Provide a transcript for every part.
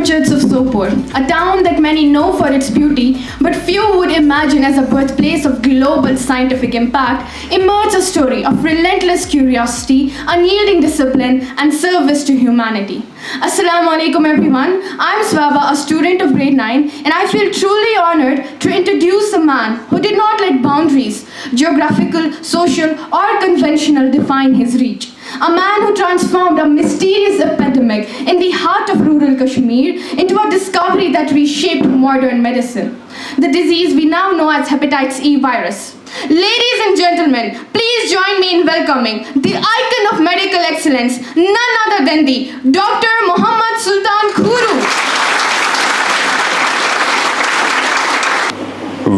orchards of Sopore, a town that many know for its beauty, but few would imagine as a birthplace of global scientific impact, emerged a story of relentless curiosity, unyielding discipline, and service to humanity. Assalamu alaikum everyone, I'm Suwaiba, a student of grade 9, and I feel truly honored to introduce a man who did not let boundaries, geographical, social, or conventional, define his reach. A man who transformed a mysterious epidemic in the heart of rural Kashmir into a discovery that reshaped modern medicine. The disease we now know as Hepatitis E virus. Ladies and gentlemen, please join me in welcoming the icon of medical excellence, none other than the Dr. Mohammad Sultan Khuroo.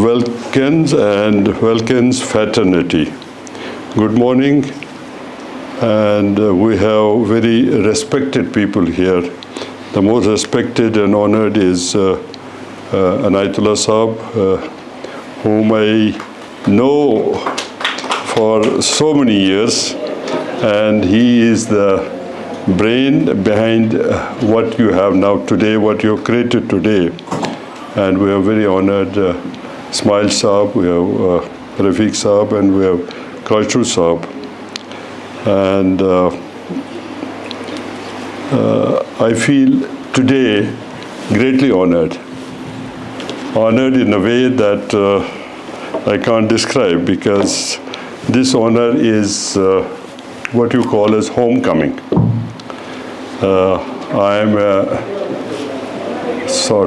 Welkins and Welkins fraternity. Good morning. And we have very respected people here. The most respected and honored is Anayatullah Saab, whom I know for so many years, and he is the brain behind what you have now today, what you have created today. And we are very honored Ismail Saab, we have Rafiq Saab, and we have Kashmir Saab. And I feel today greatly honored. Honored in a way that I can't describe, because this honor is what you call as homecoming. I am a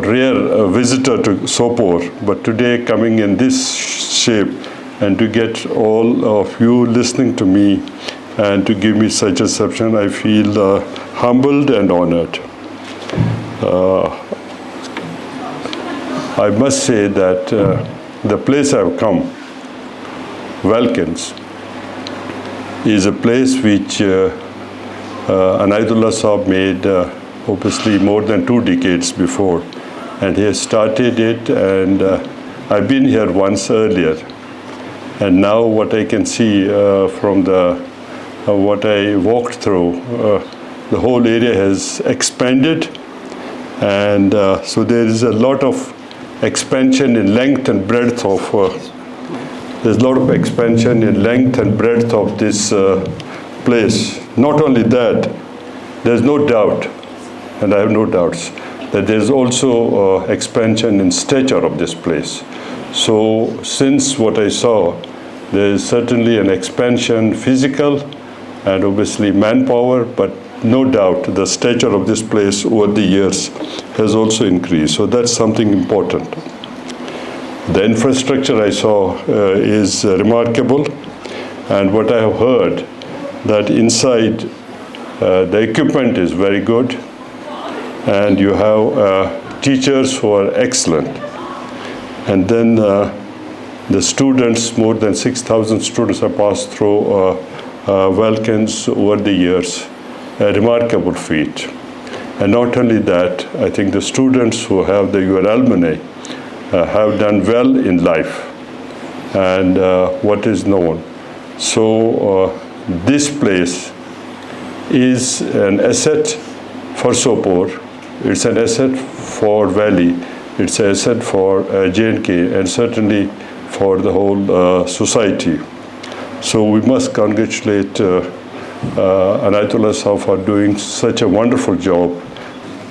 rare visitor to Sopore, but today coming in this shape and to get all of you listening to me and to give me such a reception, I feel humbled and honored. I must say that the place I've come, Welkins, is a place which Anayatullah Saab made obviously more than 2 decades before. And he has started it, and I've been here once earlier. And now what I can see from what I walked through, the whole area has expanded, and so there is a lot of expansion in length and breadth of there's a lot of expansion in length and breadth of this place. Not only that, there's no doubt, and I have no doubts, that there's also expansion in stature of this place. So since what I saw, there is certainly an expansion physical and obviously manpower, but no doubt the stature of this place over the years has also increased. So that's something important. The infrastructure I saw is remarkable, and what I have heard, that inside the equipment is very good, and you have teachers who are excellent. And then the students, more than 6,000 students have passed through Welkins over the years, a remarkable feat. And not only that, I think the students who have your alumni have done well in life and what is known. So this place is an asset for Sopore, it's an asset for Valley, it's an asset for J&K, and certainly for the whole society. So we must congratulate Anayatullah Saab for doing such a wonderful job.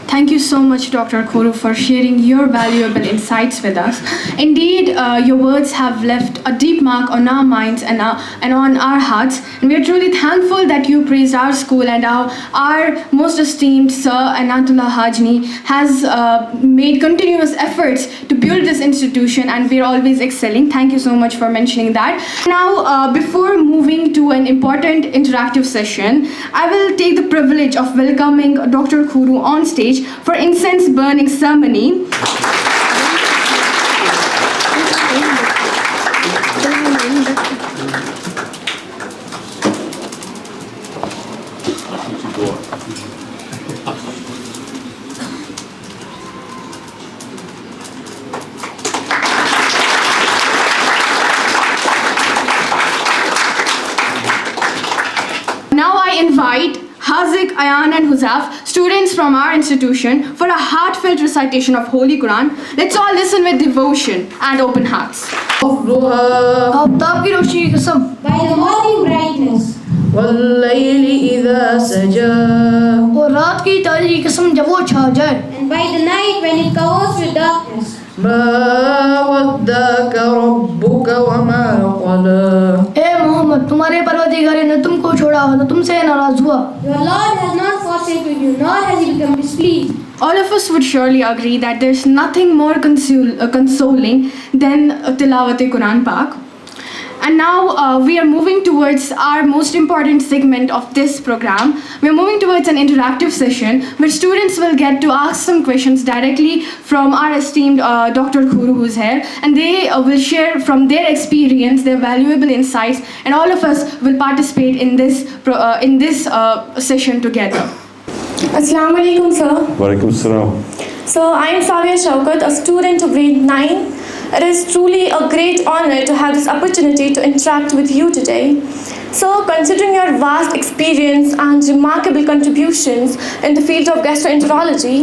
Thank you so much, Dr. Khuroo, for sharing your valuable insights with us. Indeed, your words have left a deep mark on our minds and on our hearts. And we are truly thankful that you praised our school and our most esteemed Sir Anayatullah Hajni has made continuous efforts to build this institution, and we are always excelling. Thank you so much for mentioning that. Now, before moving to an important interactive session, I will take the privilege of welcoming Dr. Khuroo on stage for incense burning ceremony. Now I invite Hazik, Ayan and Huzaf students from our institution for a heartfelt recitation of Holy Quran. Let's all listen with devotion and open hearts. Aftab की रोशनी की कसम by the morning brightness वल्लैलि इज़ा सजा और रात की तारीकी की कसम जब वो छा जाए and by the night when it covers with darkness. मा वद्दाक रब्बुक वमा क़ला ए मोहम्मद तुम्हारे परवरदिगार ने तुमको छोड़ा और तुमसे नाराज हुआ. Your Lord has not forsaken you, nor has he become displeased. All of us would surely agree that there's nothing more consoling than Tilawat-e-Quran Pak. And now we are moving towards our most important segment of this program. We're moving towards an interactive session where students will get to ask some questions directly from our esteemed Dr. Khuroo, who's here, and they will share from their experience, their valuable insights, and all of us will participate in this session together. Assalamu alaikum, sir. Walaikum salam. So, I am Savia Shaukat, a student of grade 9. It is truly a great honor to have this opportunity to interact with you today. So, considering your vast experience and remarkable contributions in the field of gastroenterology,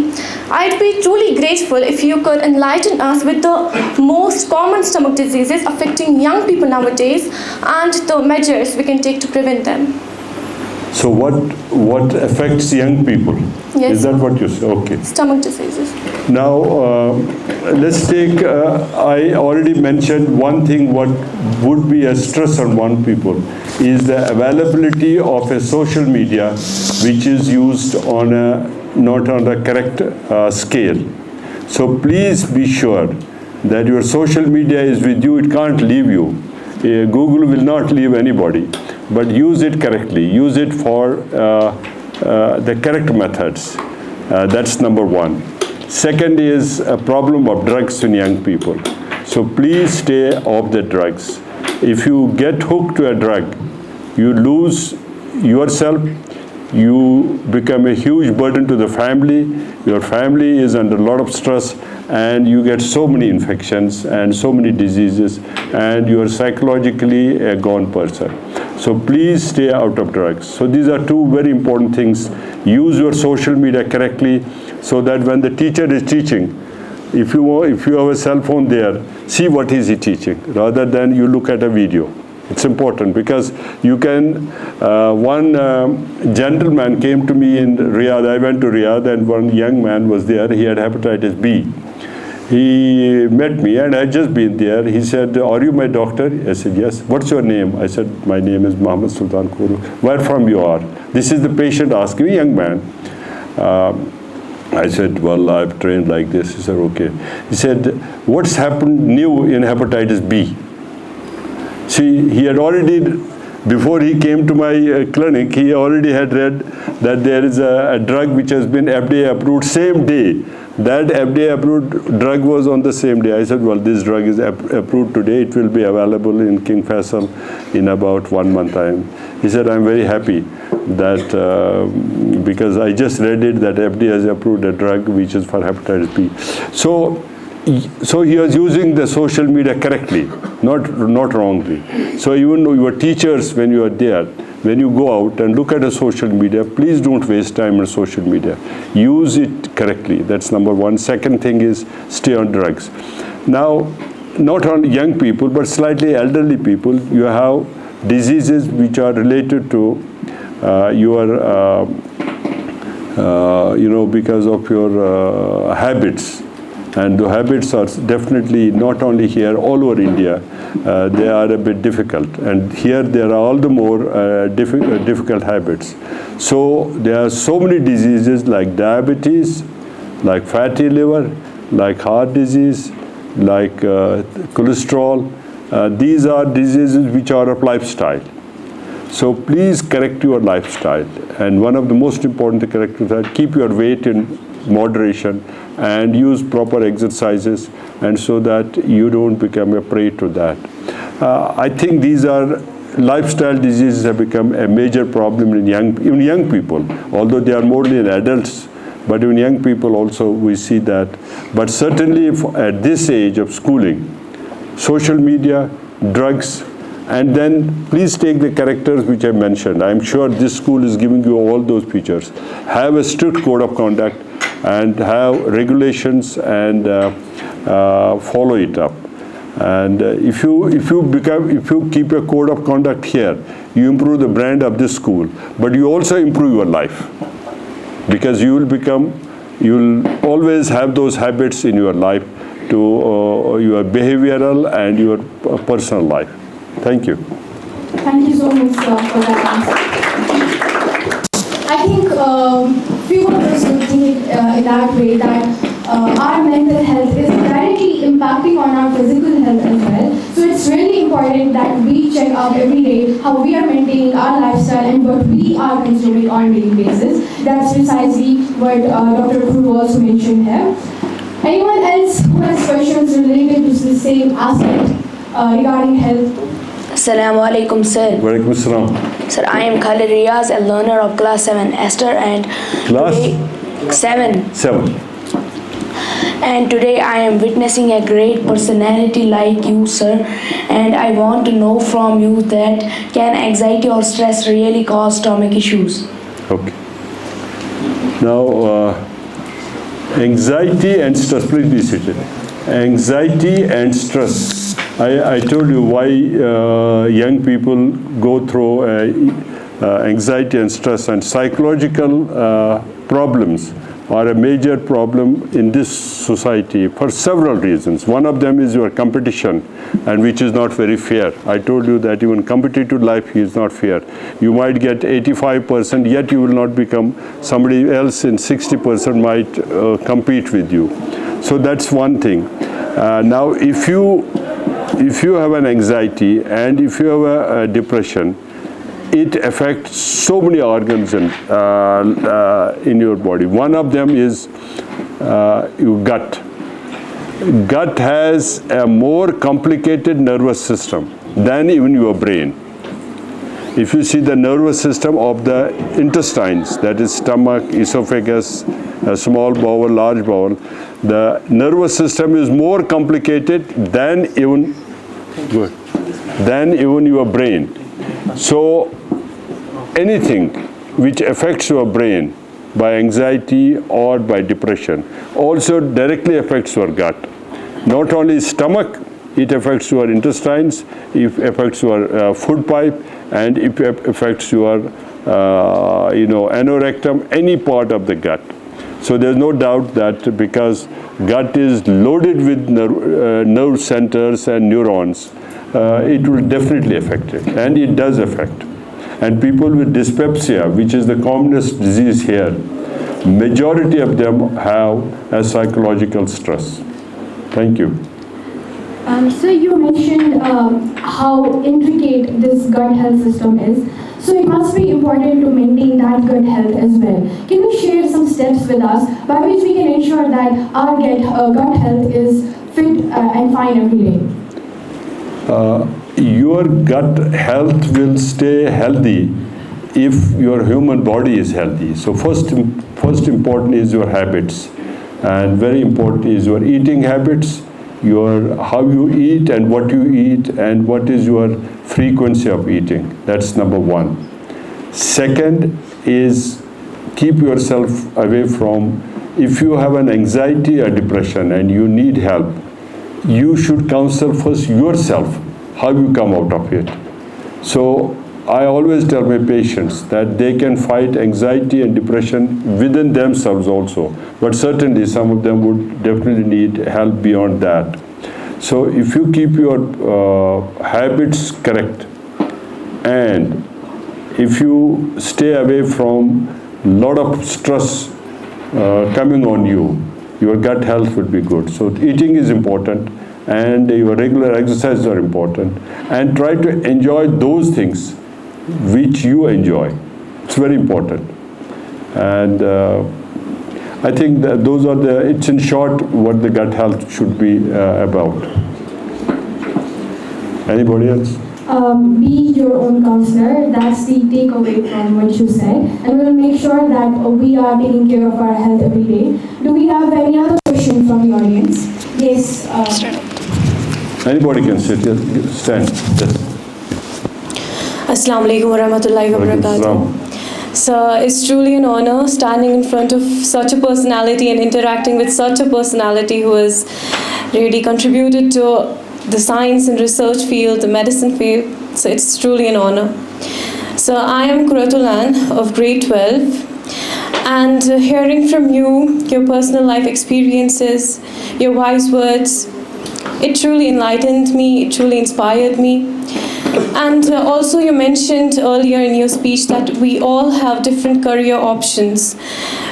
I'd be truly grateful if you could enlighten us with the most common stomach diseases affecting young people nowadays and the measures we can take to prevent them. So what affects young people? Yes. Is that what you say? Okay. Stomach diseases. Now, let's take, I already mentioned one thing, what would be a stress on one people is the availability of a social media which is used on not on the correct scale. So please be sure that your social media is with you, it can't leave you. Google will not leave anybody, but use it correctly. Use it for the correct methods. That's number one. Second is a problem of drugs in young people. So please stay off the drugs. If you get hooked to a drug, you lose yourself, you become a huge burden to the family, your family is under a lot of stress, and you get so many infections and so many diseases, and you are psychologically a gone person. So please stay out of drugs. So these are two very important things. Use your social media correctly so that when the teacher is teaching, if you have a cell phone there, see what is he teaching rather than you look at a video. It's important because you can, one gentleman came to me in Riyadh. I went to Riyadh and one young man was there. He had hepatitis B. He met me and I had just been there. He said, "Are you my doctor?" I said, "Yes." "What's your name?" I said, "My name is Mohammad Sultan Khuroo." "Where from you are?" This is the patient asking me, young man. I said, "Well, I've trained like this." He said, "Okay." He said, "What's happened new in hepatitis B?" See, he had already, before he came to my clinic, he already had read that there is a drug which has been FDA approved same day. That FDA approved drug was on the same day. I said, "Well, this drug is approved today. It will be available in King Faisal in about 1 month time." He said, "I'm very happy that because I just read it that FDA has approved a drug which is for hepatitis B." So he was using the social media correctly, not wrongly. So even though your teachers, when you are there, when you go out and look at a social media, please don't waste time on social media. Use it correctly. That's number one. Second thing is stay on drugs. Now, not on young people, but slightly elderly people, you have diseases which are related to because of your habits. And the habits are definitely not only here, all over India, they are a bit difficult. And here there are all the more difficult habits. So there are so many diseases like diabetes, like fatty liver, like heart disease, like cholesterol. These are diseases which are of lifestyle. So please correct your lifestyle. And one of the most important corrections is keep your weight in moderation and use proper exercises, and so that you don't become a prey to that. I think these are lifestyle diseases have become a major problem in young people, although they are more in adults, but in young people also we see that. But certainly at this age of schooling, social media, drugs, And then please take the characters which I mentioned. I'm sure this school is giving you all those features. Have a strict code of conduct and have regulations and follow it up. And if you keep a code of conduct here, you improve the brand of this school, but you also improve your life, because you will always have those habits in your life to your behavioral and your personal life. Thank you. Thank you so much, sir, for that answer. I think few of us would think in that way, that our mental health is directly impacting on our physical health as well. So it's really important that we check out every day how we are maintaining our lifestyle and what we are consuming on a daily basis. That's precisely what Dr. Khuroo also mentioned here. Anyone else who has questions related to the same aspect regarding health? Assalamu alaikum, sir. Walaikum assalam. Sir, I am Khalid Riaz, a learner of class 7 Esther, and Class? today, 7. 7. And today I am witnessing a great personality like you, sir, and I want to know from you that can anxiety or stress really cause stomach issues? Okay. Now, anxiety and stress, please be seated. Anxiety and stress. I told you why young people go through anxiety and stress, and psychological problems are a major problem in this society for several reasons. One of them is your competition, and which is not very fair. I told you that even competitive life is not fair. You might get 85%, yet you will not become somebody else, and 60% might compete with you. So that's one thing. Now, if you have an anxiety and if you have a depression, it affects so many organs in your body. One of them is your gut. Gut has a more complicated nervous system than even your brain. If you see the nervous system of the intestines, that is stomach, esophagus, small bowel, large bowel, the nervous system is more complicated than even your brain. So anything which affects your brain by anxiety or by depression also directly affects your gut. Not only stomach, it affects your intestines, it affects your food pipe, and it affects your anorectum, any part of the gut. So there's no doubt that because gut is loaded with nerve centers and neurons, it will definitely affect it, and it does affect. And people with dyspepsia, which is the commonest disease here, majority of them have a psychological stress. Thank you. So you mentioned how intricate this gut health system is. So it must be important to maintain that good health as well. Can you share some steps with us by which we can ensure that our gut health is fit and fine every day? Your gut health will stay healthy if your human body is healthy. So first important is your habits, and very important is your eating habits, how you eat and what you eat, and what is your frequency of eating. That's number one. Second is keep yourself away from, if you have an anxiety or depression and you need help, you should counsel first yourself how you come out of it. So I always tell my patients that they can fight anxiety and depression within themselves also, but certainly some of them would definitely need help beyond that. So if you keep your habits correct, and if you stay away from a lot of stress coming on you, your gut health would be good. So eating is important, and your regular exercises are important, and try to enjoy those things which you enjoy. It's very important. And I think that those are it's in short what the gut health should be about. Anybody else? Be your own counselor. That's the takeaway from what you said. And we'll make sure that we are taking care of our health every day. Do we have any other question from the audience? Yes. Anybody can sit here. Stand. Yes. Assalamu alaikum wa rahmatullahi wa barakatuh. So it's truly an honor standing in front of such a personality and interacting with such a personality who has really contributed to the science and research field, the medicine field. So it's truly an honor. So I am Khuroo of grade 12, and hearing from you, your personal life experiences, your wise words, it truly enlightened me, it truly inspired me. And also you mentioned earlier in your speech that we all have different career options.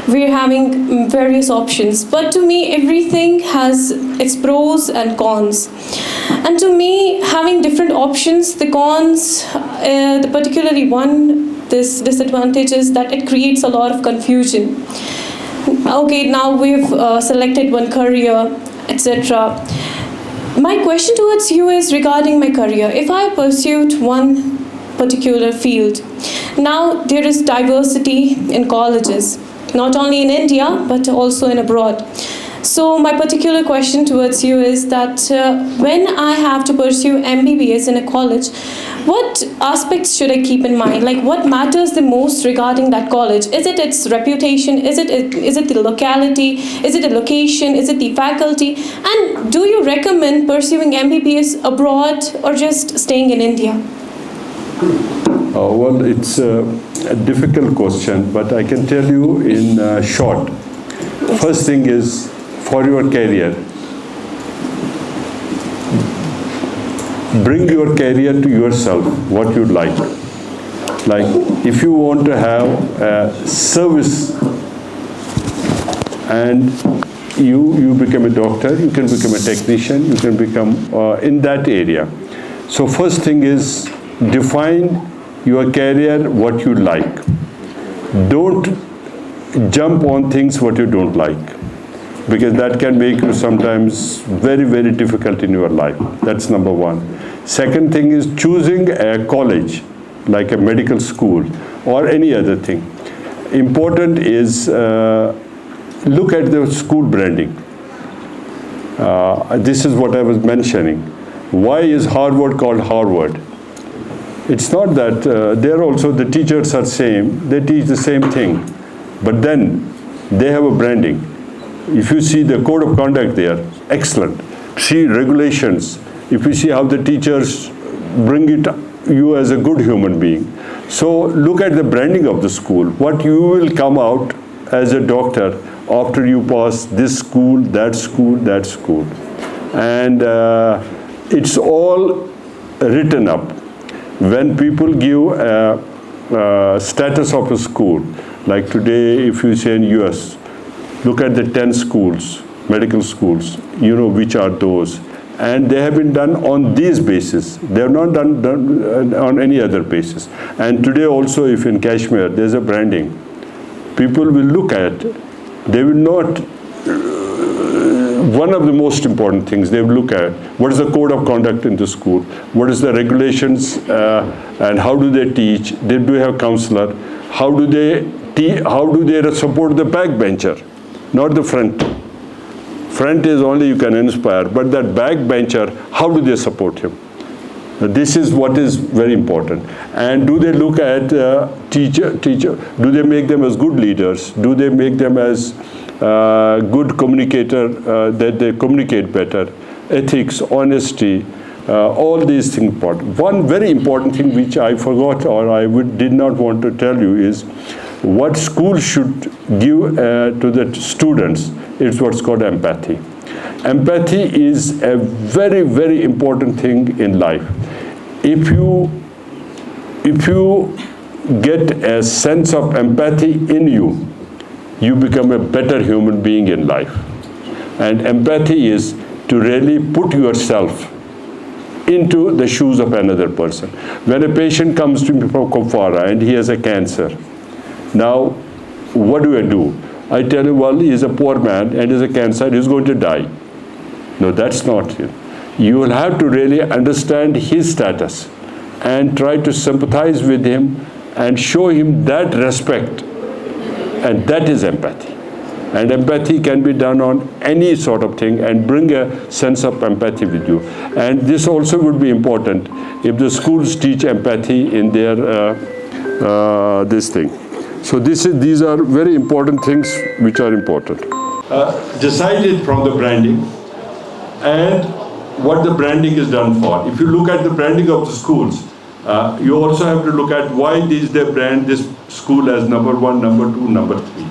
We're having various options, but to me everything has its pros and cons. And to me, having different options, the cons, the particularly one, this disadvantage is that it creates a lot of confusion. Okay, now we've selected one career, etc. My question towards you is regarding my career. If I pursued one particular field, now there is diversity in colleges, not only in India, but also in abroad. So my particular question towards you is that when I have to pursue MBBS in a college, what aspects should I keep in mind? Like, what matters the most regarding that college? Is it its reputation? Is it the locality? Is it the location? Is it the faculty? And do you recommend pursuing MBBS abroad or just staying in India? Well, it's a difficult question, but I can tell you in short. Yes. First thing is, for your career, bring your career to yourself, what you like. Like, if you want to have a service and you become a doctor, you can become a technician, you can become in that area. So first thing is, define your career, what you like. Don't jump on things what you don't like, because that can make you sometimes very, very difficult in your life. That's number one. Second thing is choosing a college, like a medical school or any other thing. Important is look at the school branding. This is what I was mentioning. Why is Harvard called Harvard? It's not that there also the teachers are same, they teach the same thing, but then they have a branding. If you see the code of conduct there, excellent. See regulations. If you see how the teachers bring it you as a good human being. So look at the branding of the school. What you will come out as a doctor after you pass this school, that school, that school. And it's all written up. When people give a status of a school, like today if you say in US, look at the 10 schools, medical schools, you know which are those. And they have been done on these basis. They have not done on any other basis. And today also, if in Kashmir, there's a branding. People will look at, they will not, one of the most important things, they will look at, what is the code of conduct in the school? What is the regulations and how do they teach? They do have counselor. How do they support the backbencher? Not the front. Front is only you can inspire, but that backbencher, how do they support him? This is what is very important. And do they look at teacher? Do they make them as good leaders? Do they make them as good communicator, that they communicate better? Ethics, honesty, all these things important. One very important thing which I forgot or I did not want to tell you is what school should give to the students is what's called empathy. Empathy is a very, very important thing in life. If you get a sense of empathy in you, you become a better human being in life. And empathy is to really put yourself into the shoes of another person. When a patient comes to me from Kupwara and he has a cancer, now what do? I tell him, well, he's a poor man and he's a cancer, he's going to die. No, that's not it. You will have to really understand his status and try to sympathize with him and show him that respect. And that is empathy. And empathy can be done on any sort of thing and bring a sense of empathy with you. And this also would be important if the schools teach empathy in their this thing. So these are very important things which are important. Decided from the branding and what the branding is done for. If you look at the branding of the schools, you also have to look at why they brand this school as number 1, number 2, number 3.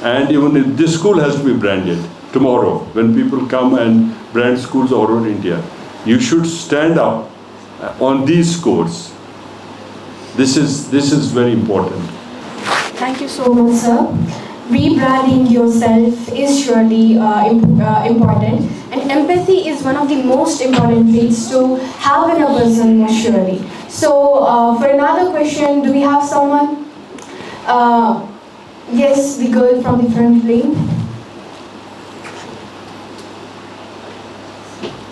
And even if this school has to be branded tomorrow, when people come and brand schools all over India, you should stand up on these scores. This is very important. Thank you so much, sir. Rebranding yourself is surely important, and empathy is one of the most important traits to have in a person, surely. So, for another question, do we have someone? Yes, the girl from the front lane.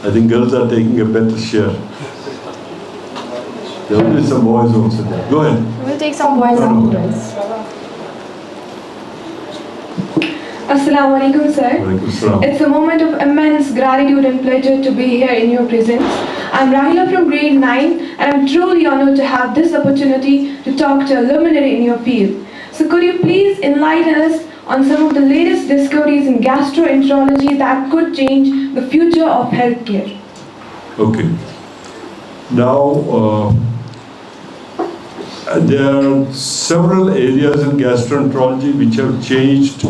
I think girls are taking a better share. There will be some boys also there. Go ahead. We'll take some boys and girls. Assalamu alaikum, sir. Walaikum assalam. It's a moment of immense gratitude and pleasure to be here in your presence. I'm Rahila from grade 9, and I'm truly honored to have this opportunity to talk to a luminary in your field. So could you please enlighten us on some of the latest discoveries in gastroenterology that could change the future of healthcare? Okay. Now, there are several areas in gastroenterology which have changed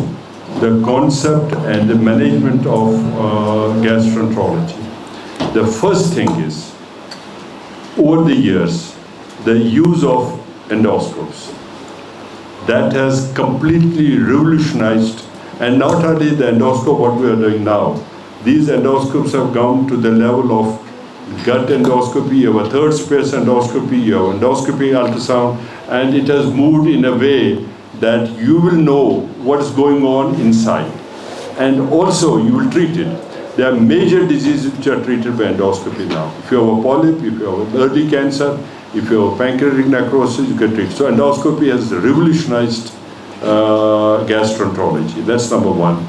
the concept and the management of gastroenterology. The first thing is, over the years, the use of endoscopes. That has completely revolutionized, and not only the endoscope, what we are doing now, these endoscopes have come to the level of gut endoscopy, you have a third space endoscopy, you have endoscopy ultrasound, and it has moved in a way that you will know what is going on inside. And also you will treat it. There are major diseases which are treated by endoscopy now. If you have a polyp, if you have an early cancer, if you have pancreatic necrosis, you can treat. So endoscopy has revolutionized gastroenterology. That's number one.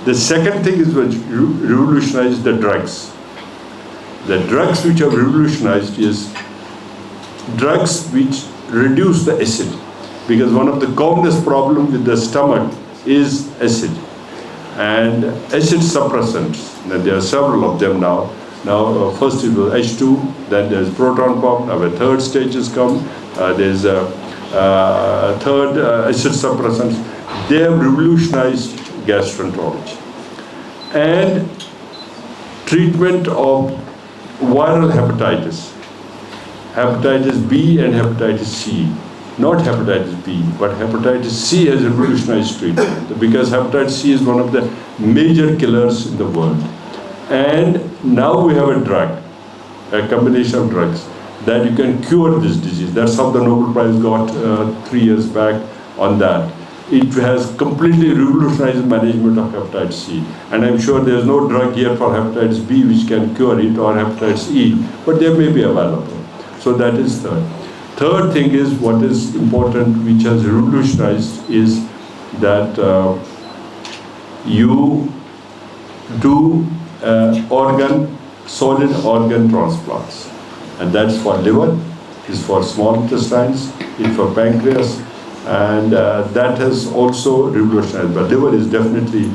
The second thing is which revolutionized the drugs. The drugs which have revolutionized is drugs which reduce the acid. Because one of the commonest problems with the stomach is acid. And acid suppressants, and there are several of them now. Now, first it was H2, then there's proton pump, now a third stage has come, there's a third acid suppressants. They have revolutionized gastroenterology. And treatment of viral hepatitis, hepatitis B and hepatitis C. Not hepatitis B, but hepatitis C has revolutionized treatment because hepatitis C is one of the major killers in the world. And now we have a drug, a combination of drugs, that you can cure this disease. That's how the Nobel Prize got 3 years back on that. It has completely revolutionized the management of hepatitis C. And I'm sure there's no drug yet for hepatitis B which can cure it, or hepatitis E, but they may be available. So that is third. Third thing is what is important, which has revolutionized, is that you do solid organ transplants. And that's for liver, is for small intestines, it's for pancreas, and that has also revolutionized. But liver is definitely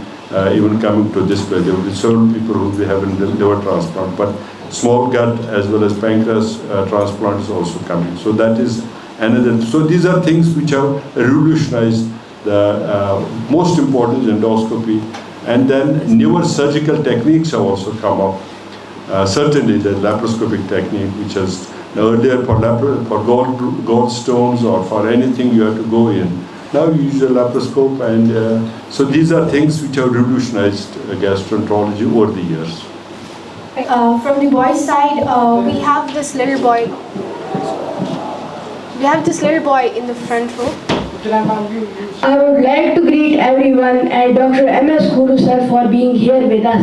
even coming to this place. There will be several people who will be having the liver transplant, but small gut as well as pancreas transplant is also coming. So that is another. So these are things which have revolutionized. The most important is endoscopy, and then newer surgical techniques have also come up. Certainly the laparoscopic technique, which has earlier for gallstones or for anything you have to go in. Now you use a laparoscope, and so these are things which have revolutionized gastroenterology over the years. From the boys' side, we have this little boy. We have this little boy in the front row. I would like to greet everyone and Dr. M.S. Khuroo sir for being here with us.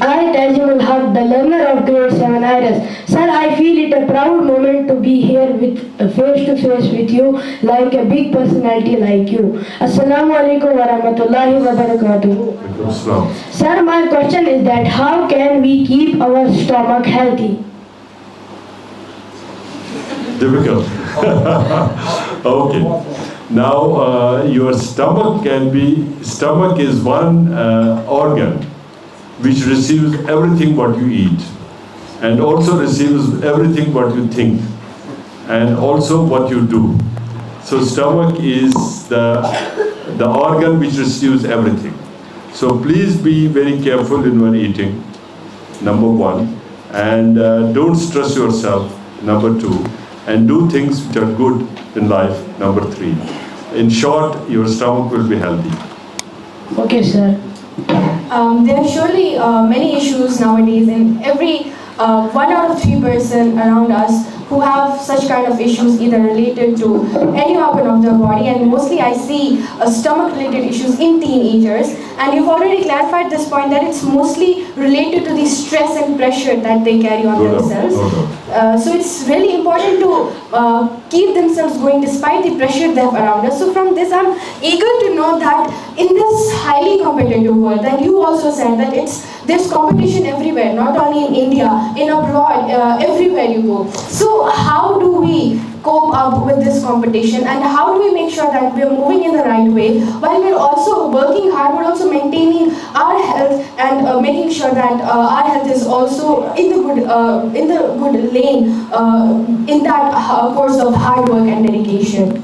I, Tajimul Haq, the learner of grade 7 IRS. Sir, I feel it a proud moment to be here with face to face with you, like a big personality like you. Assalamu alaikum wa rahmatullahi wa barakatuh. Sir, my question is that how can we keep our stomach healthy? Difficult. Okay. Now, your stomach is one organ which receives everything what you eat, and also receives everything what you think, and also what you do. So stomach is the organ which receives everything. So please be very careful in your eating, number one, and don't stress yourself, number two, and do things which are good in life, number three. In short, your stomach will be healthy. Okay, sir. There are surely many issues nowadays, and every 1 out of 3 person around us who have such kind of issues, either related to any organ of their body, and mostly I see stomach related issues in teenagers. And you've already clarified this point that it's mostly related to the stress and pressure that they carry on themselves. So it's really important to keep themselves going despite the pressure they have around us. So from this, I'm eager to know that in this highly competitive world, that you also said that there's competition everywhere, not only in India, in abroad, everywhere you go. So how do we cope up with this competition, and how do we make sure that we're moving in the right way while we're also working hard, but also maintaining our health and making sure that our health is also in the good lane in that course of hard work and dedication?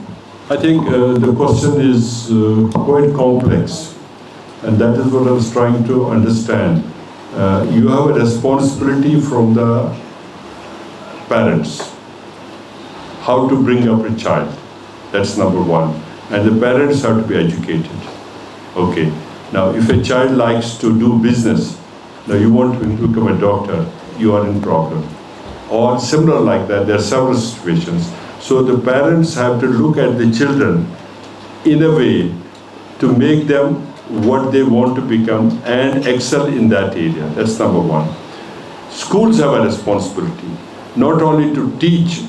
I think the question is quite complex, and that is what I was trying to understand. You have a responsibility from the parents, how to bring up a child. That's number one. And the parents have to be educated. Okay. Now, if a child likes to do business, now you want to become a doctor, you are in problem. Or similar like that, there are several situations. So the parents have to look at the children in a way to make them what they want to become and excel in that area. That's number one. Schools have a responsibility, not only to teach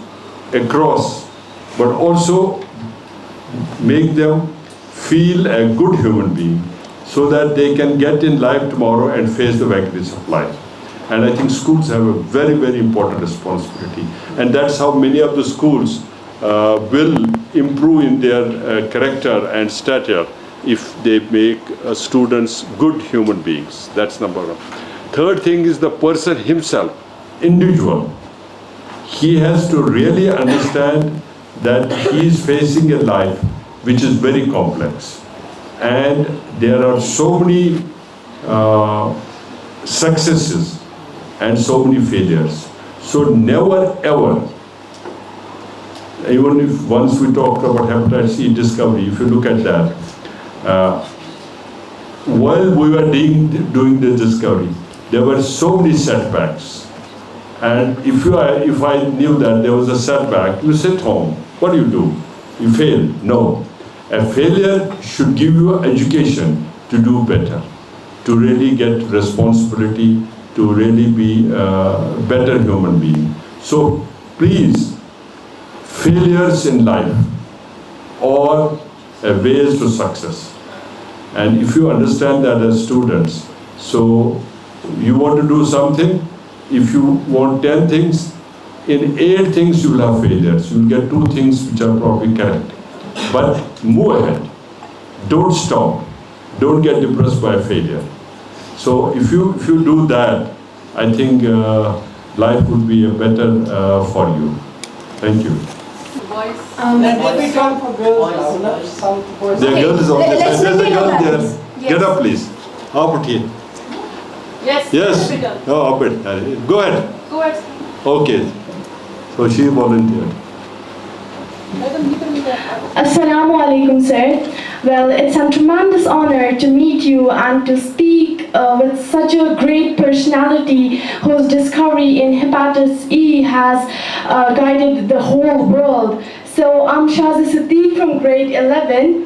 across, but also make them feel a good human being so that they can get in life tomorrow and face the vagaries of life. And I think schools have a very, very important responsibility. And that's how many of the schools will improve in their character and stature if they make students good human beings. That's number one. Third thing is the person himself, individual. He has to really understand that he is facing a life which is very complex. And there are so many successes and so many failures. So never ever, even if once we talked about hepatitis C discovery, if you look at that, while we were doing the discovery, there were so many setbacks. And if I knew that there was a setback, you sit home. What do? You fail? No. A failure should give you education to do better, to really get responsibility, to really be a better human being. So please, failures in life are ways to success. And if you understand that as students, so you want to do something, if you want 10 things, in 8 things you will have failures. You will get 2 things which are probably correct. But move ahead. Don't stop. Don't get depressed by failure. So if you do that, I think life would be better for you. Thank you. We come for girls now. Some boys. There are girls on this side. There's a girl there. Yes. Get up, please. Up here. Yes. Yes. Oh, up it. Go ahead. Go ahead. Okay. So she volunteered. Assalamu alaikum, sir. Well, it's a tremendous honor to meet you and to speak with such a great personality whose discovery in hepatitis E has guided the whole world. So I'm Shazi Siddiq from grade 11.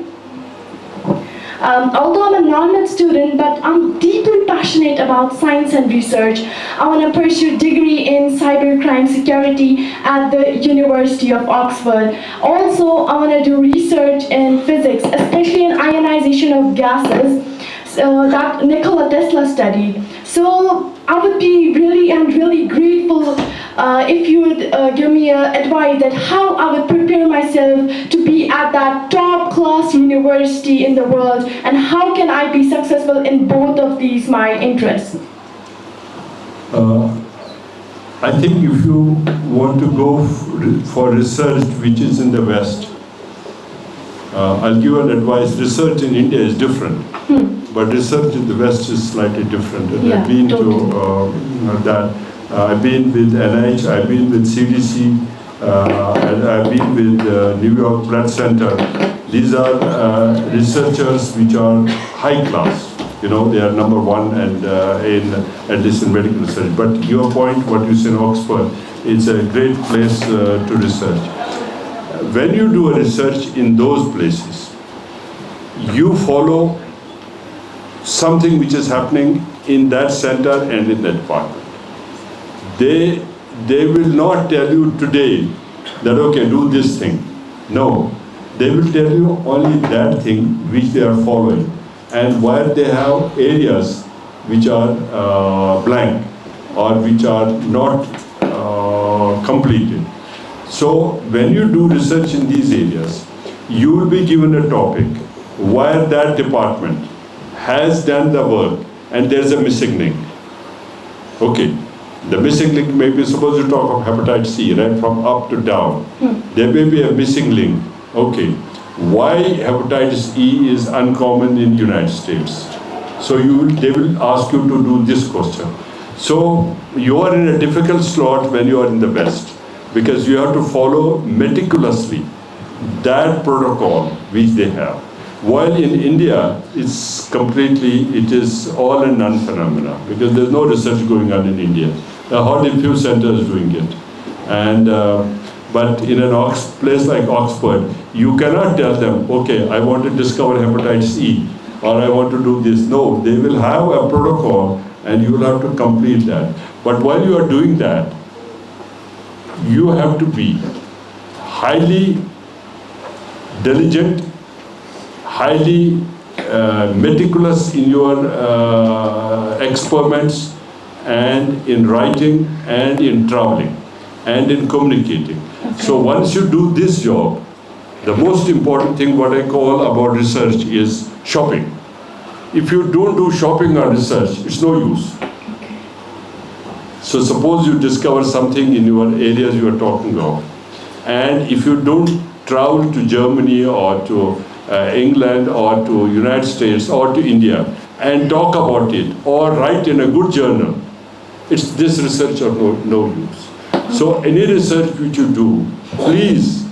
Although I'm a non-med student, but I'm deeply passionate about science and research. I want to pursue a degree in cybercrime security at the University of Oxford. Also, I want to do research in physics, especially in ionization of gases that Nikola Tesla studied. So I would be really grateful if you would give me advice that how I would prepare myself to be at that top class university in the world, and how can I be successful in both of these my interests. I think if you want to go for research which is in the West, I'll give an advice. Research in India is different, but research in the West is slightly different. And I've been to that. I've been with NIH, I've been with CDC, and I've been with New York Blood Center. These are researchers which are high class. You know, they are number one and at least in medical research. But your point, what you say in Oxford, it's a great place to research. When you do a research in those places, you follow something which is happening in that center and in that department. They will not tell you today that, okay, do this thing. No, they will tell you only that thing which they are following, and where they have areas which are blank or which are not completed. So when you do research in these areas, you will be given a topic where that department has done the work and there's a missing link. Okay, the missing link may be, suppose you talk of hepatitis C, right, from up to down. There may be a missing link. Okay, why hepatitis E is uncommon in the United States? So they will ask you to do this question. So you are in a difficult slot when you are in the West, because you have to follow meticulously that protocol which they have. While in India, it is all a non-phenomena, because there's no research going on in India. There are hardly few centers doing it. And, but in a place like Oxford, you cannot tell them, okay, I want to discover hepatitis E, or I want to do this. No, they will have a protocol, and you will have to complete that. But while you are doing that, you have to be highly diligent, highly meticulous in your experiments, and in writing, and in traveling, and in communicating. Okay. So once you do this job, the most important thing what I call about research is shopping. If you don't do shopping or research, it's no use. Okay. So suppose you discover something in your areas you are talking of, and if you don't travel to Germany or to England or to United States or to India and talk about it or write in a good journal, it's this research of no use. So any research which you do, please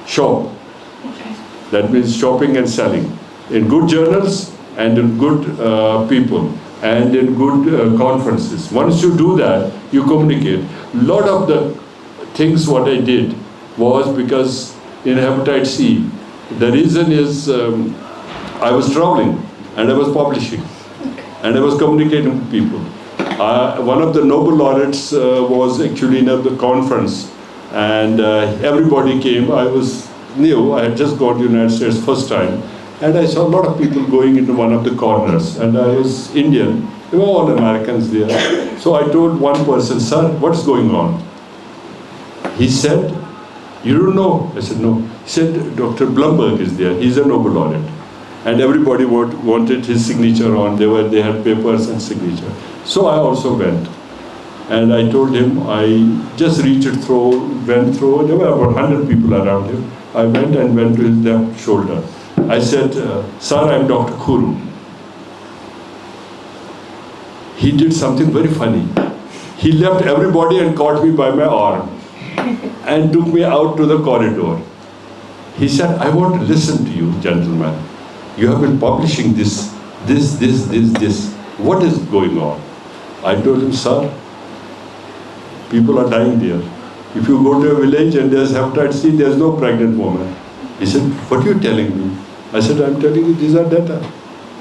shop. That means shopping and selling in good journals and in good people and in good conferences. Once you do that, you communicate. A lot of the things what I did was because in hepatitis C, the reason is I was traveling and I was publishing and I was communicating with people. One of the Nobel laureates was actually in the conference, and everybody came. I was new, I had just gone to the United States first time, and I saw a lot of people going into one of the corners, and I was Indian. They were all Americans there. So I told one person, sir, what's going on? He said, you don't know? I said, no. He said, Dr. Blumberg is there. He's a Nobel laureate. And everybody wanted his signature on. They had papers and signature. So I also went. And I told him, I just reached went through. There were about 100 people around him. I went to his left shoulder. I said, sir, I'm Dr. Khuroo. He did something very funny. He left everybody and caught me by my arm and took me out to the corridor. He said, I want to listen to you, gentlemen. You have been publishing this. What is going on? I told him, sir, people are dying there. If you go to a village and there's hepatitis C, there's no pregnant woman. He said, what are you telling me? I said, I'm telling you, these are data.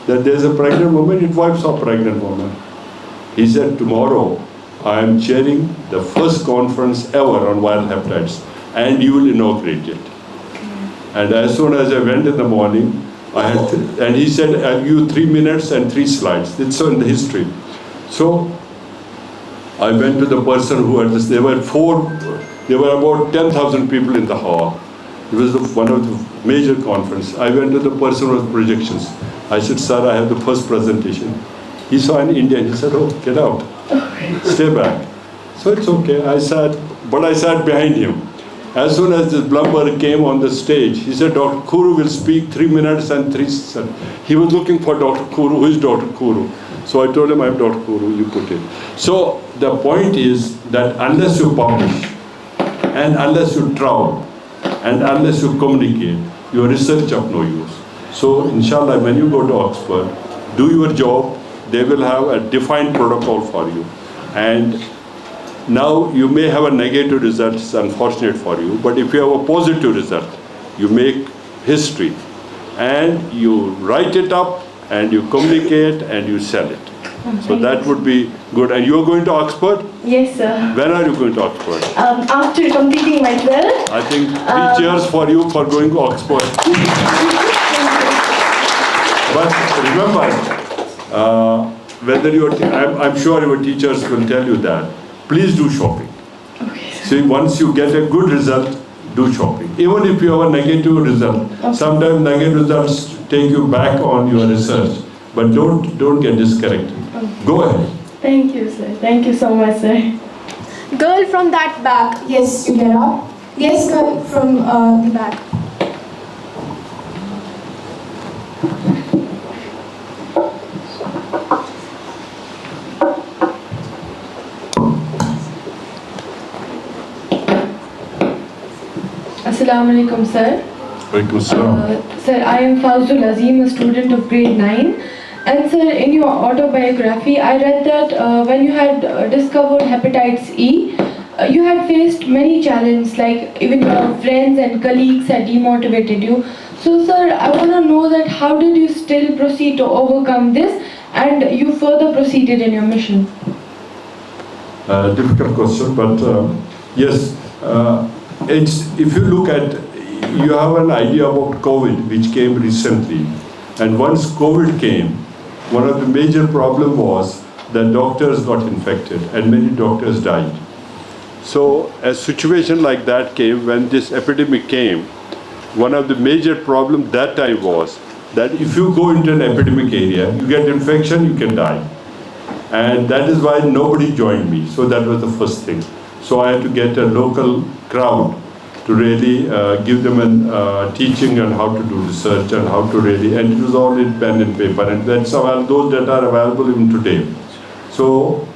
that there's a pregnant woman, it wipes off pregnant woman. He said, tomorrow I am chairing the first conference ever on viral hepatitis, and you will inaugurate it. And as soon as I went in the morning, I had, and he said, I'll give you 3 minutes and 3 slides. It's in the history. So I went to the person who had this. There were about 10,000 people in the hall. It was one of the major conference. I went to the person who was projections. I said, sir, I have the first presentation. He saw an Indian. He said, oh, get out. Stay back. So it's okay. I sat behind him. As soon as this blubber came on the stage, he said, Dr. Khuroo will speak 3 minutes and 3 seconds. He was looking for Dr. Khuroo. Who is Dr. Khuroo? So I told him, I'm Dr. Khuroo, you put it. So the point is that unless you publish, and unless you travel, and unless you communicate, your research of no use. So inshallah, when you go to Oxford, do your job. They will have a defined protocol for you. And now you may have a negative result, it's unfortunate for you, but if you have a positive result, you make history and you write it up and you communicate and you sell it. So that would be good. And you are going to Oxford? Yes, sir. When are you going to Oxford? After completing my 12th. I think 3 cheers for you for going to Oxford. But remember, whether I'm sure your teachers will tell you that. Please do shopping. Okay. See, once you get a good result, do shopping. Even if you have a negative result, sometimes negative results take you back on your research. But don't get discouraged. Go ahead. Thank you, sir. Thank you so much, sir. Girl from that back. Yes, you get up. Yes, girl from the back. Assalamu alaikum, sir. Walaikum assalam. Sir, I am Fawzul Azim, a student of grade 9. And sir, in your autobiography, I read that when you had discovered hepatitis E, you had faced many challenges, like even your friends and colleagues had demotivated you. So sir, I want to know that how did you still proceed to overcome this and you further proceeded in your mission? Difficult question, but yes, if you look at, you have an idea about COVID, which came recently. And once COVID came, one of the major problems was that doctors got infected and many doctors died. So a situation like that came, when this epidemic came, one of the major problems that time was that if you go into an epidemic area, you get infection, you can die. And that is why nobody joined me. So that was the first thing. So I had to get a local crowd to really give them a teaching on how to do research and how to really, and it was all in pen and paper, and that's those that are available even today. So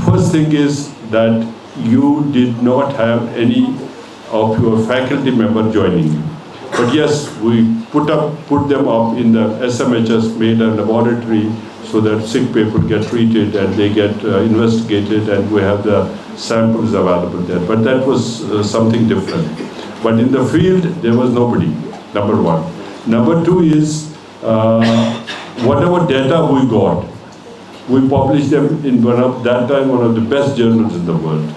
first thing is that you did not have any of your faculty member joining you. But yes, we put them up in the SMHS, made a laboratory so that sick people get treated and they get investigated, and we have the samples available there. But that was something different. But in the field, there was nobody, number one. Number two is, whatever data we got, we published them in one of the best journals in the world.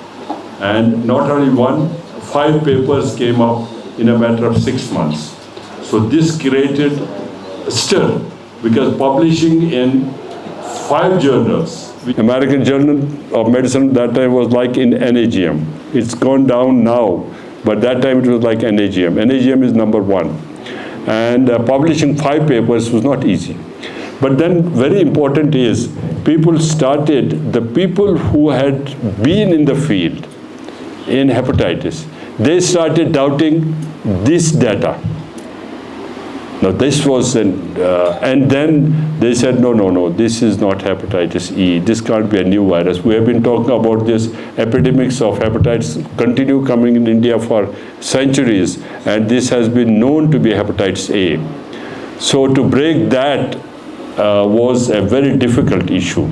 And not only one, 5 papers came up in a matter of 6 months. So this created stir, because publishing in 5 journals. American Journal of Medicine that time was like in NAGM. It's gone down now, but that time it was like NAGM. NAGM is number 1. And publishing 5 papers was not easy. But then very important is, the people who had been in the field in hepatitis, they started doubting this data. Now this was, and then they said, no, this is not hepatitis E. This can't be a new virus. We have been talking about this epidemics of hepatitis continue coming in India for centuries, and this has been known to be hepatitis A. So to break that was a very difficult issue.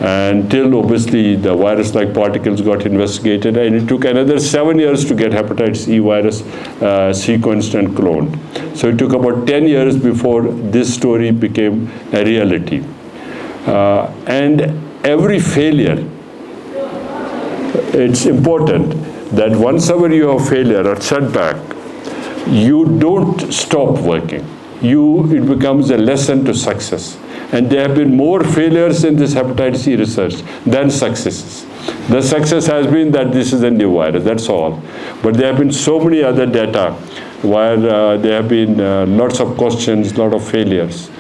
until obviously the virus-like particles got investigated, and it took another 7 years to get hepatitis E virus sequenced and cloned. So it took about 10 years before this story became a reality. And every failure, it's important that once ever you have failure or setback, you don't stop working. It becomes a lesson to success. And there have been more failures in this hepatitis E research than successes. The success has been that this is a new virus, that's all. But there have been so many other data where there have been lots of questions, lot of failures.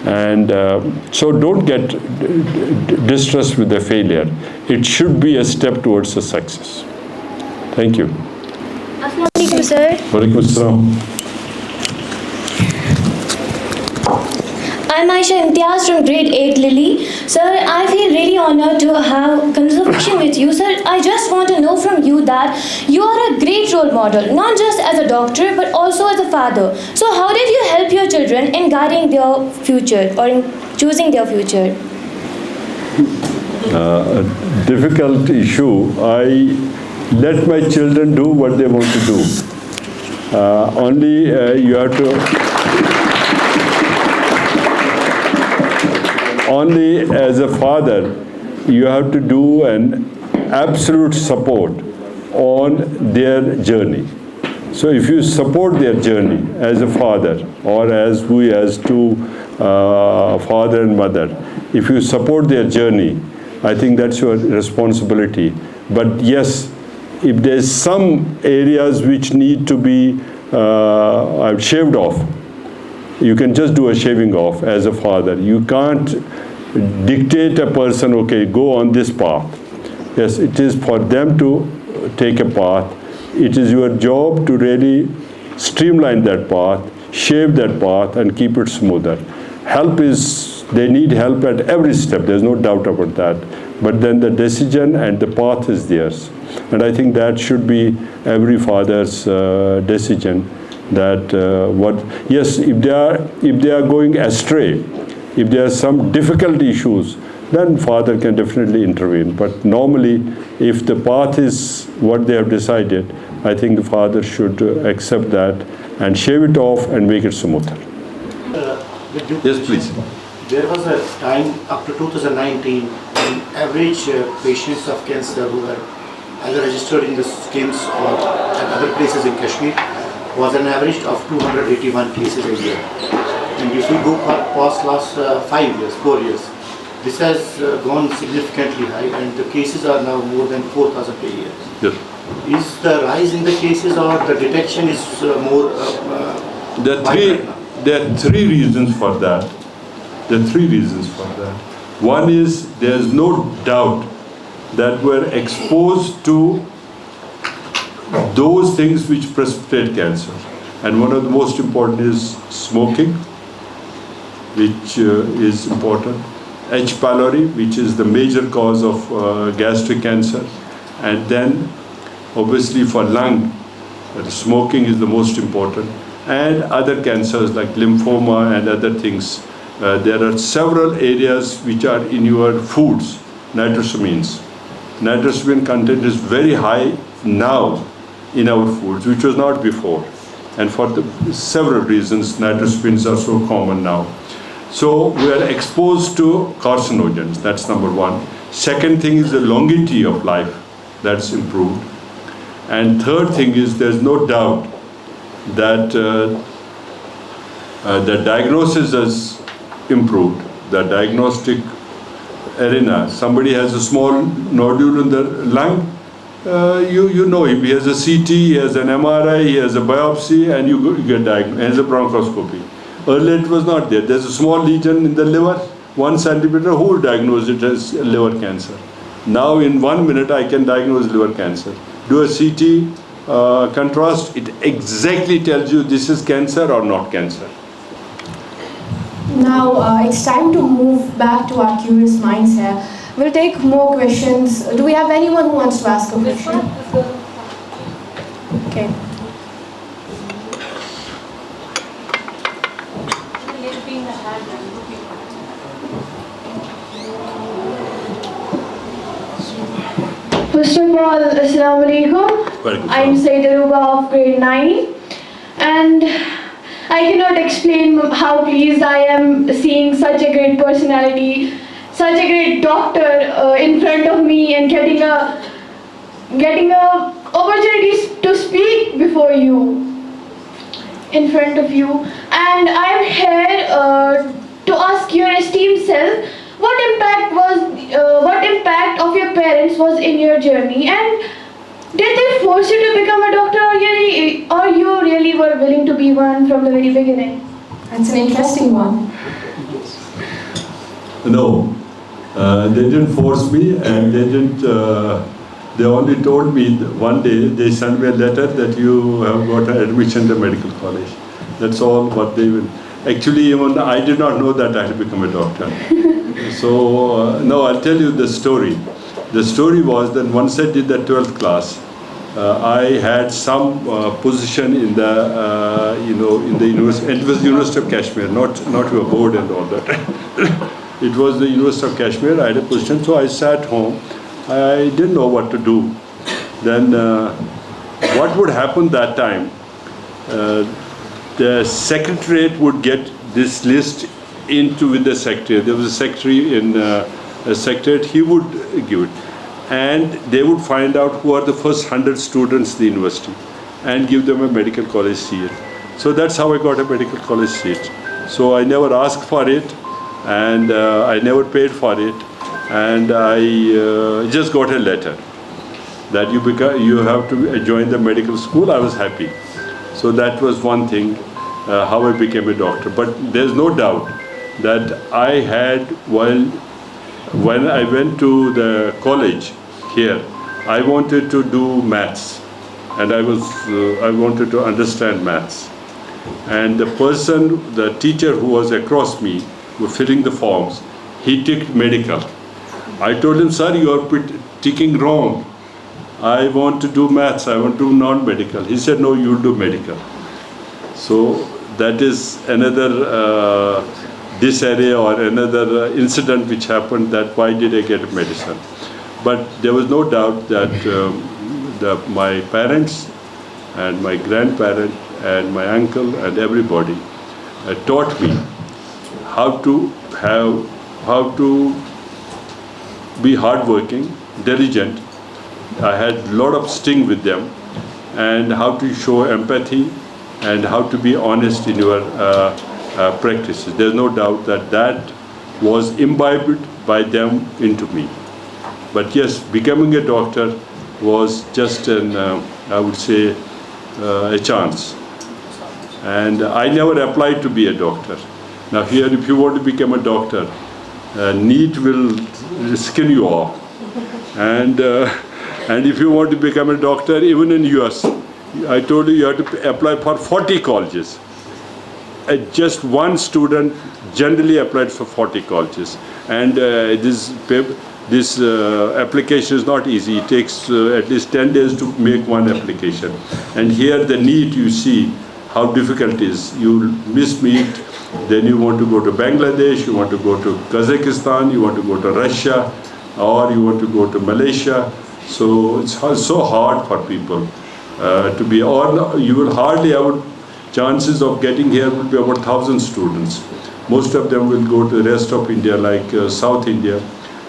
And so don't get distressed with the failure. It should be a step towards a success. Thank you. Assalamu alaikum, sir. Walaikum assalam. I'm Aisha Imtiaz from grade 8 Lily. Sir, I feel really honored to have conversation with you. Sir, I just want to know from you that you are a great role model, not just as a doctor, but also as a father. So how did you help your children in guiding their future or in choosing their future? A difficult issue. I let my children do what they want to do. You have to... Only as a father, you have to do an absolute support on their journey. So if you support their journey as a father, or as we as two father and mother, if you support their journey, I think that's your responsibility. But yes, if there's some areas which need to be shaved off, you can just do a shaving off as a father. You can't dictate a person, okay, go on this path. Yes, it is for them to take a path. It is your job to really streamline that path, shave that path, and keep it smoother. They need help at every step, there's no doubt about that. But then the decision and the path is theirs. And I think that should be every father's decision. That if they are going astray, if there are some difficult issues, then father can definitely intervene. But normally, if the path is what they have decided, I think the father should accept that and shave it off and make it smoother. Yes, please. There was a time up to 2019 when average patients of cancer who were either registered in the schemes or at other places in Kashmir was an average of 281 cases a year. And if we go past last 4 years, this has gone significantly high, and the cases are now more than 4,000 a year. Yes. Is the rise in the cases or the detection is more There are three reasons for that. One is there's no doubt that we're exposed to those things which precipitate cancer. And one of the most important is smoking, which is important. H. pylori, which is the major cause of gastric cancer. And then, obviously for lung, smoking is the most important. And other cancers like lymphoma and other things. There are several areas which are in your foods, nitrosamines. Nitrosamine content is very high now in our foods, which was not before. And for several reasons, nitrosamines are so common now. So we are exposed to carcinogens, that's number one. Second thing is the longevity of life, that's improved. And third thing is there's no doubt that the diagnosis has improved, the diagnostic arena. Somebody has a small nodule in the lung, you know him. He has a CT, he has an MRI, he has a biopsy, and you get diagnosed. He has a bronchoscopy. Earlier it was not there. There's a small lesion in the liver, 1 centimeter, who will diagnose it as liver cancer? Now in 1 minute I can diagnose liver cancer. Do a CT contrast, it exactly tells you this is cancer or not cancer. Now it's time to move back to our curious minds here. We'll take more questions. Do we have anyone who wants to ask a question? Okay. First of all, Assalamu alaikum. I'm Sayyidaruba of grade 9, and I cannot explain how pleased I am seeing such a great personality, such a great doctor in front of me, and getting a opportunity to speak before you, in front of you. And I'm here to ask your esteemed self, what impact of your parents was in your journey, and did they force you to become a doctor, or you really were willing to be one from the very beginning? That's an interesting one. No, they didn't force me, and they didn't. They only told me one day, they sent me a letter that you have got an admission to medical college. That's all what they will. Actually, even I did not know that I had become a doctor. So, no, I'll tell you the story. The story was that once I did the 12th class, I had some position in the, in the university. It was University of Kashmir, not your board and all that. It was the University of Kashmir. I had a position, so I sat home. I didn't know what to do. Then, what would happen that time? The secretariat would get this list with the secretary. There was a secretary in a secretariat, he would give it. And they would find out who are the first 100 students in the university and give them a medical college seat. So that's how I got a medical college seat. So I never asked for it, and I never paid for it. And I just got a letter that you have to join the medical school. I was happy. So that was one thing, how I became a doctor. But there's no doubt that I had, when I went to the college here, I wanted to do maths, and I wanted to understand maths. And the teacher who was across me, who was filling the forms, he ticked medical. I told him, sir, you are ticking wrong. I want to do maths, I want to do non-medical. He said, no, you'll do medical. So that is another disarray or another incident which happened, that why did I get medicine. But there was no doubt that my parents and my grandparents and my uncle and everybody taught me how to be hardworking, diligent. I had a lot of sting with them, and how to show empathy and how to be honest in your practices. There's no doubt that was imbibed by them into me. But yes, becoming a doctor was just I would say, a chance. And I never applied to be a doctor. Now here, if you want to become a doctor, NEET will skin you off. And if you want to become a doctor, even in US, I told you have to apply for 40 colleges. Just one student generally applied for 40 colleges. And this application is not easy. It takes at least 10 days to make one application. And here the NEET, you see how difficult it is. You miss NEET, then you want to go to Bangladesh, you want to go to Kazakhstan, you want to go to Russia, or you want to go to Malaysia. So it's so hard for people to be, or you will hardly have chances of getting here will be about 1,000 students. Most of them will go to the rest of India, like South India.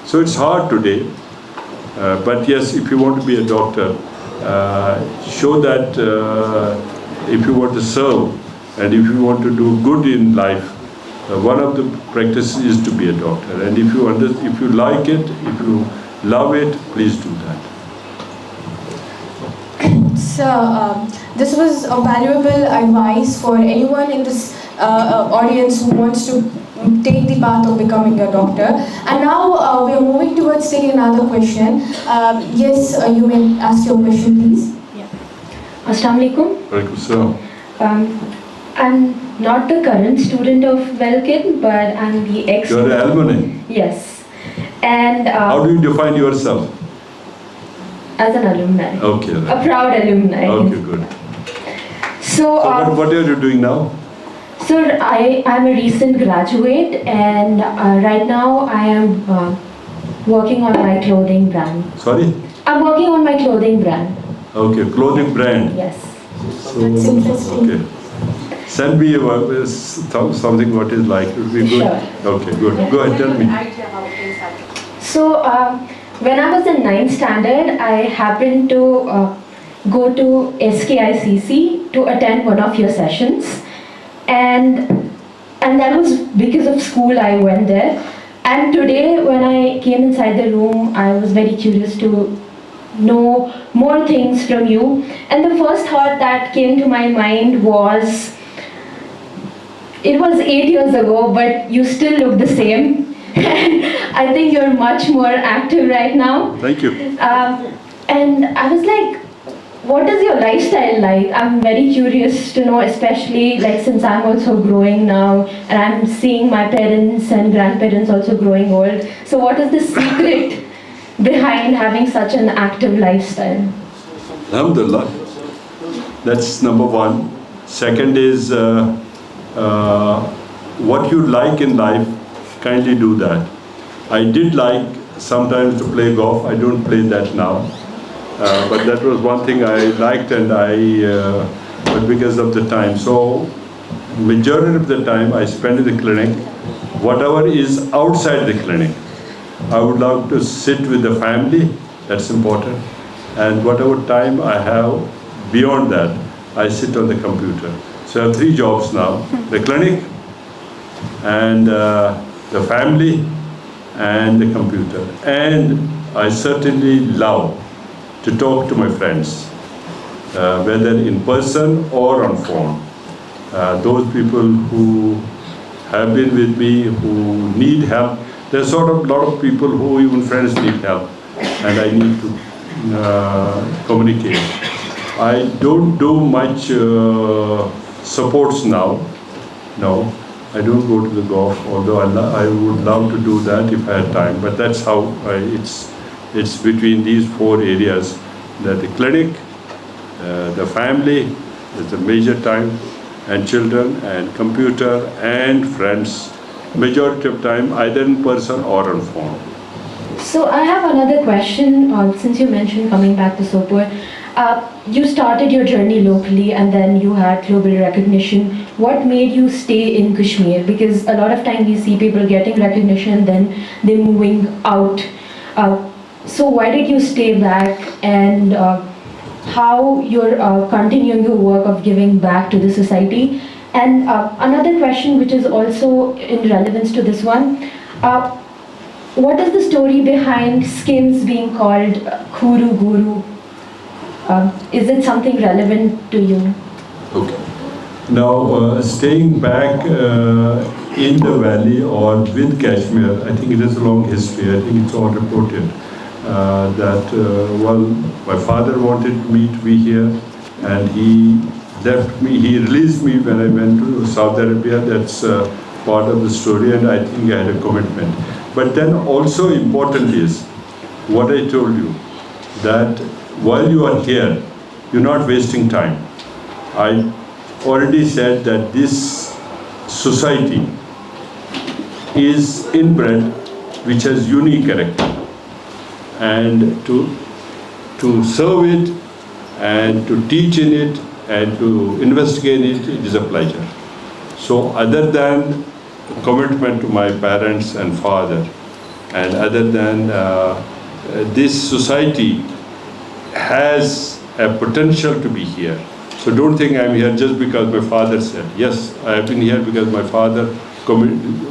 So it's hard today. But yes, if you want to be a doctor, show that if you want to serve and if you want to do good in life, one of the practices is to be a doctor. And if you like it, if you love it, please do that. So, this was a valuable advice for anyone in this audience who wants to take the path of becoming a doctor. And now we are moving towards taking another question. Yes, you may ask your question, please. Yeah. Assalamu alaikum. I'm not the current student of Welkin, but I'm the ex. You're an alumni? Yes. And how do you define yourself? As an alumni. Okay. A proud alumni. Okay, good. So what are you doing now? Sir, I'm a recent graduate, and right now I am working on my clothing brand. Sorry? I'm working on my clothing brand. Okay, clothing brand. Yes. So, that's interesting. Okay. Send me something what is like. It would be good. Sure. Okay, good. Go ahead, tell me. So, when I was in 9th standard, I happened to go to SKICC to attend one of your sessions. And that was because of school I went there. And today when I came inside the room, I was very curious to know more things from you. And the first thought that came to my mind was, it was 8 years ago, but you still look the same. I think you're much more active right now. Thank you. And I was like, what is your lifestyle like? I'm very curious to know, especially like since I'm also growing now and I'm seeing my parents and grandparents also growing old. So what is the secret behind having such an active lifestyle? Alhamdulillah. That's number one. Second is what you like in life, kindly do that. I did like sometimes to play golf. I don't play that now. But that was one thing I liked, and but because of the time. So majority of the time I spend in the clinic. Whatever is outside the clinic, I would love to sit with the family. That's important. And whatever time I have beyond that, I sit on the computer. So I have 3 jobs now: the clinic, and the family, and the computer. And I certainly love to talk to my friends, whether in person or on phone. Those people who have been with me, who need help. There's sort of a lot of people who even friends need help, and I need to communicate. I don't do much supports now. No, I don't go to the golf, although I would love to do that if I had time. But that's how it's between these 4 areas, that the clinic, the family is a major time, and children, and computer, and friends. Majority of time either in person or on phone. So I have another question, since you mentioned coming back to Sopore. You started your journey locally and then you had global recognition. What made you stay in Kashmir? Because a lot of time we see people getting recognition, then they're moving out. So why did you stay back, and how you're continuing your work of giving back to the society? And another question which is also in relevance to this one, what is the story behind skims being called Khuroo Guru? Is it something relevant to you? Okay. Now, staying back in the valley or with Kashmir, I think it is a long history. I think it's all reported that, my father wanted me to be here, and he left me, he released me when I went to Saudi Arabia. That's part of the story, and I think I had a commitment. But then also important is what I told you, that while you are here, you're not wasting time. I already said that this society is inbred, which has unique character, and to serve it and to teach in it and to investigate it, it is a pleasure. So other than commitment to my parents and father, and other than this society has a potential to be here. So don't think I'm here just because my father said. Yes, I have been here because my father,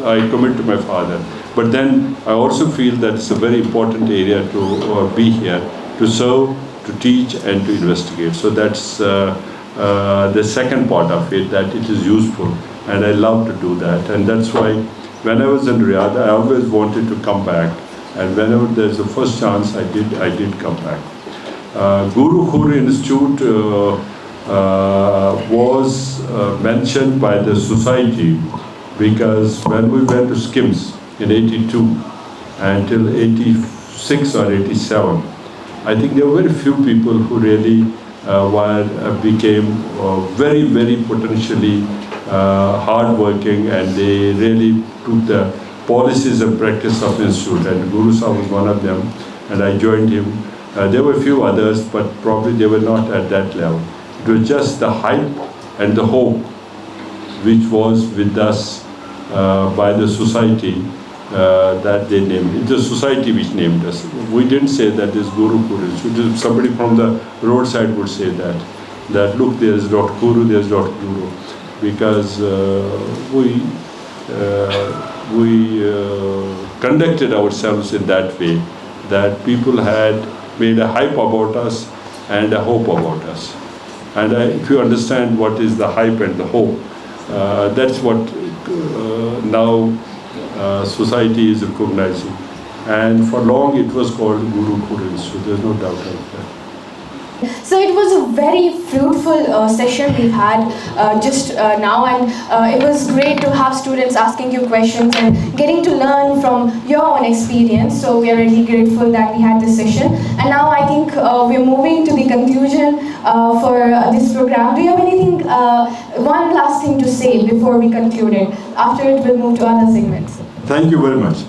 I commit to my father. But then I also feel that it's a very important area to be here, to serve, to teach, and to investigate. So that's the second part of it, that it is useful, and I love to do that. And that's why when I was in Riyadh, I always wanted to come back, and whenever there's a first chance, I did come back. Guru Khuroo Institute was mentioned by the society because when we went to SKIMS in 82 until 86 or 87, I think there were very few people who really became very, very potentially hardworking, and they really took the policies and practice of the institute, and Guru Sahib was one of them, and I joined him. There were a few others, but probably they were not at that level. It was just the hype and the hope which was with us by the society that they named. It's the society which named us. We didn't say that this Guru Khuroo. Somebody from the roadside would say that look, there's Dr. Khuroo, there's Dr. Khuroo, because we conducted ourselves in that way, that people had made a hype about us and a hope about us. And if you understand what is the hype and the hope, that's what now society is recognizing. And for long it was called Guru Khuroo, so there's no doubt about that. So it was a very fruitful session we've had just now, and it was great to have students asking you questions and getting to learn from your own experience. So we are really grateful that we had this session. And now I think we're moving to the conclusion for this program. Do you have anything, one last thing to say before we conclude it? After it, we'll move to other segments. Thank you very much.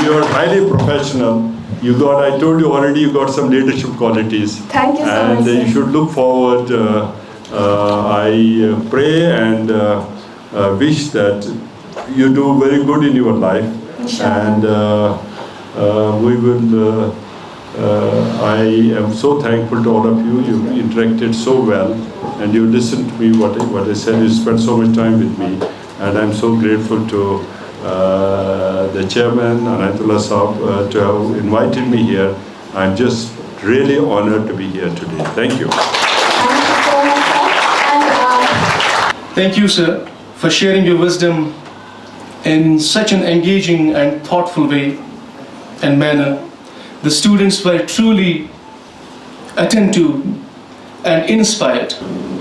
You're highly professional. I told you already, you got some leadership qualities. Thank you so much. And you should look forward. I pray and wish that you do very good in your life. And we will, I am so thankful to all of you. You've interacted so well, and you listened to me, what I said. You spent so much time with me, and I'm so grateful to the chairman, Anayatullah Saab, to have invited me here. I'm just really honored to be here today. Thank you. Thank you, sir, for sharing your wisdom in such an engaging and thoughtful way and manner. The students were truly attentive and inspired.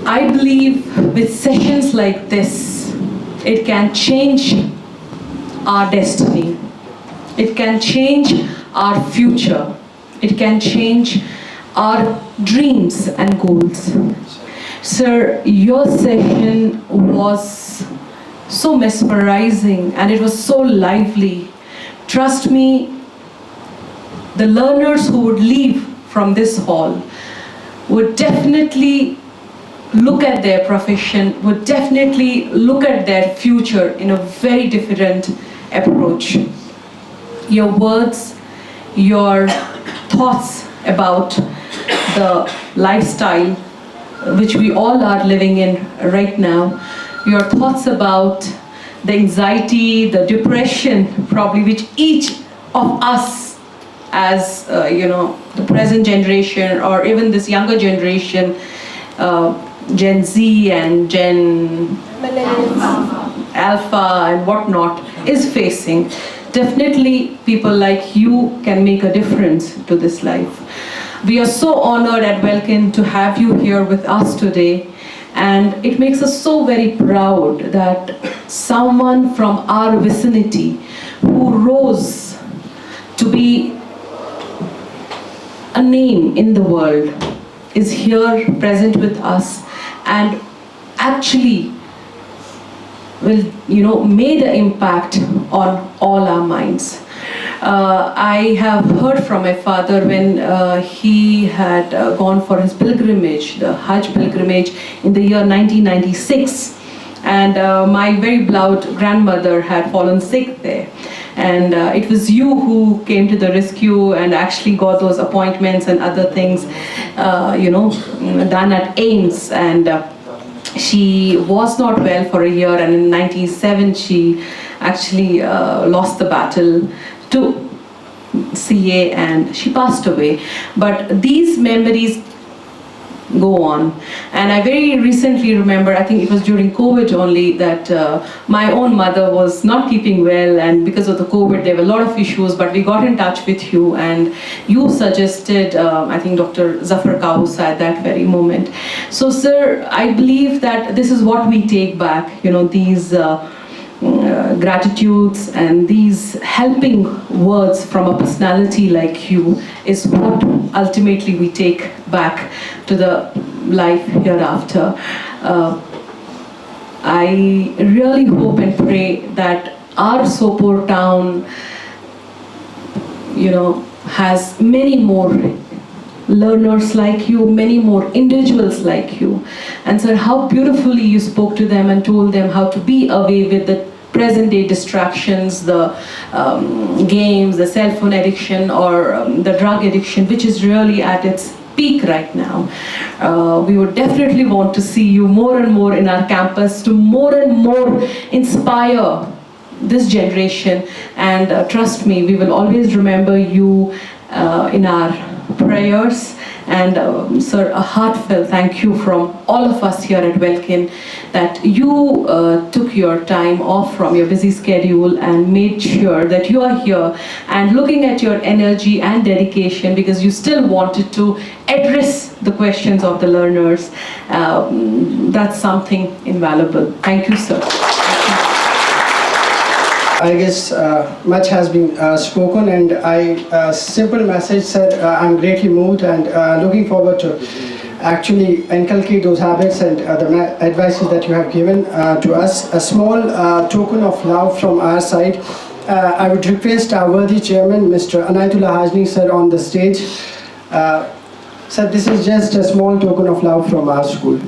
I believe with sessions like this, it can change our destiny. It can change our future. It can change our dreams and goals. Sir, your session was so mesmerizing and it was so lively. Trust me, the learners who would leave from this hall would definitely look at their profession, would definitely look at their future in a very different approach. Your words, your thoughts about the lifestyle which we all are living in right now, your thoughts about the anxiety, the depression, probably which each of us as the present generation or even this younger generation, Gen Z and Gen Alpha and whatnot is facing. Definitely people like you can make a difference to this life. We are so honored at Welkin to have you here with us today, and it makes us so very proud that someone from our vicinity who rose to be a name in the world is here present with us and actually will made an impact on all our minds. I have heard from my father when he had gone for his pilgrimage, the Hajj pilgrimage in the year 1996, and my very beloved grandmother had fallen sick there. And it was you who came to the rescue and actually got those appointments and other things, done at AIMS. And she was not well for a year, and in 1997 she actually lost the battle to CA and she passed away. But these memories go on. And I very recently remember, I think it was during COVID only, that my own mother was not keeping well, and because of the COVID there were a lot of issues, but we got in touch with you and you suggested, I think Dr. Zafar Kausa at that very moment. So sir, I believe that this is what we take back, these gratitudes and these helping words from a personality like you is what ultimately we take back to the life hereafter. I really hope and pray that our Sopore town, has many more learners like you, many more individuals like you. And sir, how beautifully you spoke to them and told them how to be away with the present day distractions, the games, the cell phone addiction, or the drug addiction, which is really at its peak right now. We would definitely want to see you more and more in our campus to more and more inspire this generation. And trust me, we will always remember you in our prayers. And sir, a heartfelt thank you from all of us here at Welkin that you took your time off from your busy schedule and made sure that you are here and looking at your energy and dedication, because you still wanted to address the questions of the learners. That's something invaluable. Thank you, sir. I guess much has been spoken, and I simple message said I'm greatly moved and looking forward to actually inculcate those habits and the advices that you have given to us. A small token of love from our side. I would request our worthy chairman, Mr. Anayatullah Hajni sir, on the stage. Sir, this is just a small token of love from our school.